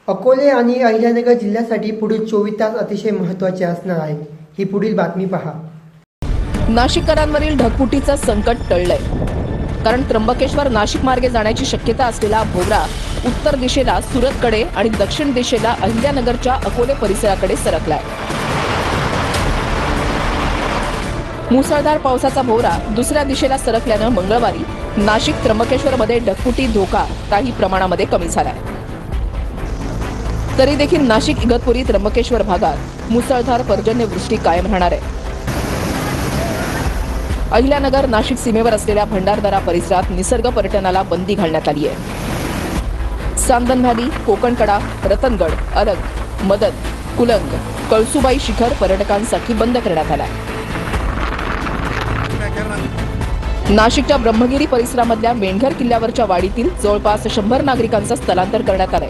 अकोले आणि अहिल्यानगर जिल्ह्यासाठी पुढील 24 तास अतिशय महत्त्वाचे असणार आहे. ही पुढील बातमी पहा. नाशिककरांवरील ढगफुटीचं संकट टळलंय, कारण त्र्यंबकेश्वर नाशिक मार्गे जाण्याची शक्यता असलेला भोवरा उत्तर दिशेला सुरतकडे आणि दक्षिण दिशेला अहिल्यानगरच्या अकोले परिसराकडे सरकलाय. मुसळधार पावसाचा भोवरा दुसऱ्या दिशेला सरकल्यानं मंगळवारी नाशिक त्र्यंबकेश्वरमध्ये ढगफुटी धोका काही प्रमाणामध्ये कमी झालाय. तरी देखील नाशिक इगतपुरी त्र्यंबकेश्वर भागात मुसळधार पर्जन्यवृष्टी कायम राहणार आहे. अहिल्यानगर नाशिक सीमेवर असलेल्या भंडारदरा परिसरात निसर्ग पर्यटनाला बंदी घालण्यात आली आहे. सांदन व्हॅली, कोकणकडा, रतनगड, अलग, मदत, कुलंग, कळसुबाई शिखर पर्यटकांसाठी बंद करण्यात आला. नाशिकच्या ब्रह्मगिरी परिसरामधल्या मेंढघर किल्ल्यावरच्या वाडीतील जवळपास 100 नागरिकांचं स्थलांतर करण्यात आलंय.